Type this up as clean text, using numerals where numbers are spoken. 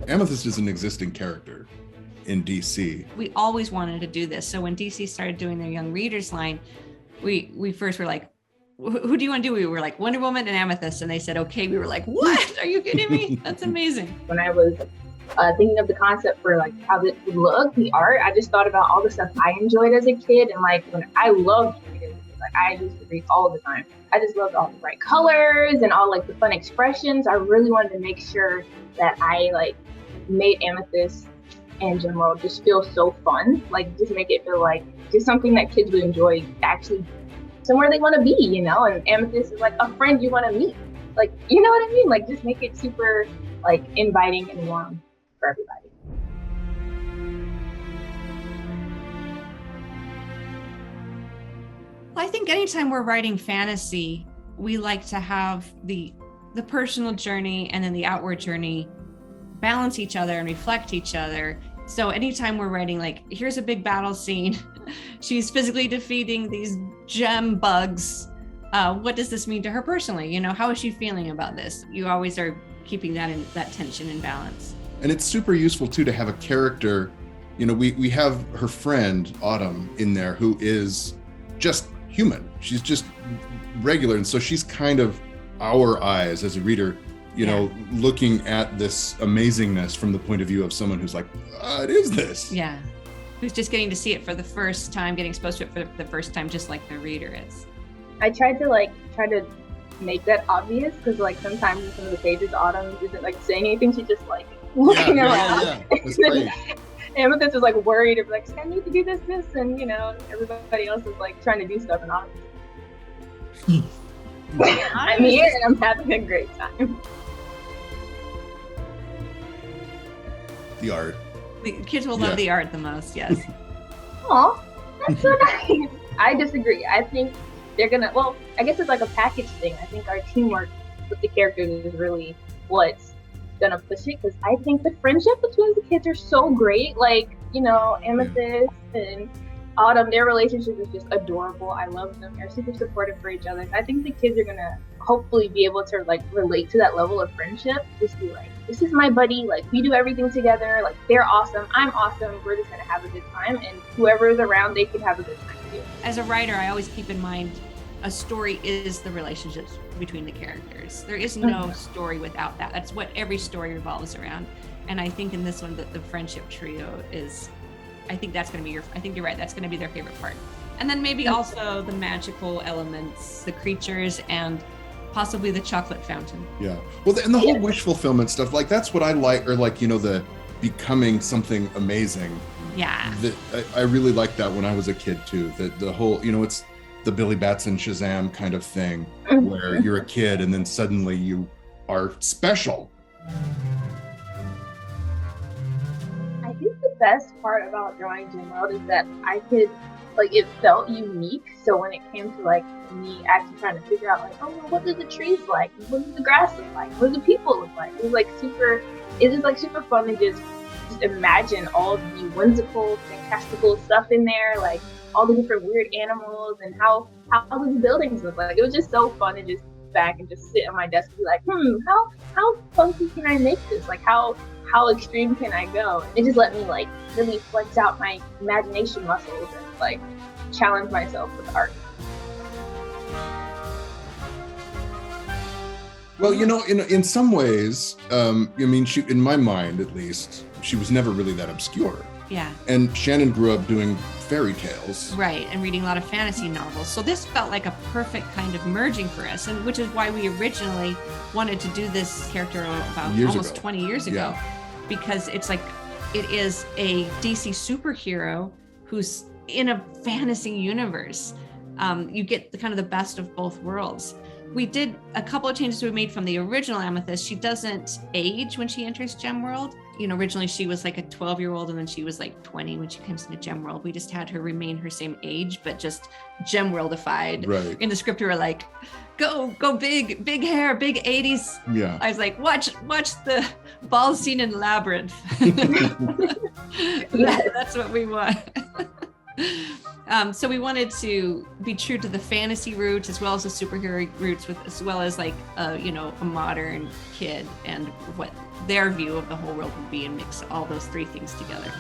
Amethyst is an existing character in DC. We always wanted to do this. So when DC started doing their young readers line, we first were like, who do you want to do? We were like Wonder Woman and Amethyst. And they said, okay. We were like, what? Are you kidding me? That's amazing. When I was thinking of the concept for like how it would look, the art, I just thought about all the stuff I enjoyed as a kid. And like when I loved reading, like I used to read all the time. I just loved all the bright colors and all like the fun expressions. I really wanted to make sure that I like made Amethyst and Gemworld just feel so fun. Like just make it feel like just something that kids would enjoy, actually somewhere they want to be, you know? And Amethyst is like a friend you want to meet. Like, you know what I mean? Like just make it super like inviting and warm for everybody. Well, I think anytime we're writing fantasy, we like to have the personal journey and then the outward journey balance each other and reflect each other. So anytime we're writing, like, here's a big battle scene, she's physically defeating these gem bugs. What does this mean to her personally? You know, how is she feeling about this? You always are keeping that tension and balance. And it's super useful too to have a character, you know, we have her friend Autumn in there who is just human. She's just regular. And so she's kind of our eyes as a reader, you know, looking at this amazingness from the point of view of someone who's like, what is this? Yeah. Who's just getting to see it for the first time, getting exposed to it for the first time, just like the reader is. I tried to make that obvious because like sometimes in some of the pages Autumn isn't like saying anything, she's just like looking around. Yeah. That's great. Amethyst is like worried of like, I need to do this, and you know, everybody else is like trying to do stuff and Autumn. I'm here and I'm having a great time. The art. The kids will love the art the most, yes. Aw, that's so nice. I disagree. I think they're gonna, well, I guess it's like a package thing. I think our teamwork with the characters is really what's gonna push it, because I think the friendship between the kids are so great. Like, you know, Amethyst and Autumn, their relationship is just adorable. I love them. They're super supportive for each other. I think the kids are gonna hopefully be able to like relate to that level of friendship. Just be like, this is my buddy. Like, we do everything together. Like, they're awesome. I'm awesome. We're just gonna have a good time. And whoever is around, they can have a good time too. As a writer, I always keep in mind a story is the relationships between the characters. There is no story without that. That's what every story revolves around. And I think in this one, the friendship trio is, I think that's going to be I think you're right. That's going to be their favorite part. And then maybe also the magical elements, the creatures, and possibly the chocolate fountain. Yeah. Well, and the whole wish fulfillment stuff, like that's what I like, or like, you know, the becoming something amazing. Yeah. I really liked that when I was a kid too. The whole, you know, it's the Billy Batson Shazam kind of thing where you're a kid and then suddenly you are special. I think the best part about drawing Gemworld is that I could, like, it felt unique. So when it came to like me actually trying to figure out like, oh, well, what do the trees like? What does the grass look like? What do the people look like? It was like super fun to just imagine all the whimsical, fantastical stuff in there, like all the different weird animals and how the buildings look like. It was just so fun to just back and just sit on my desk and be like, how funky can I make this? Like how extreme can I go? It just let me like really flex out my imagination muscles and like challenge myself with art. Well, you know, in some ways, I mean, she, in my mind at least, she was never really that obscure. Yeah. And Shannon grew up doing fairy tales. Right, and reading a lot of fantasy novels. So this felt like a perfect kind of merging for us, and which is why we originally wanted to do this character about almost 20 years ago. Yeah. Because it's like, it is a DC superhero who's in a fantasy universe. You get the kind of the best of both worlds. We did a couple of changes we made from the original Amethyst. She doesn't age when she enters Gemworld. You know, originally she was like a 12-year-old and then she was like 20 when she comes into Gemworld. We just had her remain her same age, but just Gemworldified. Right. In the script, we were like, go big hair, big 80s. Yeah. I was like, watch the ball scene in Labyrinth. That's what we want. So we wanted to be true to the fantasy roots as well as the superhero roots, as well as like a modern kid and what their view of the whole world would be, and mix all those three things together.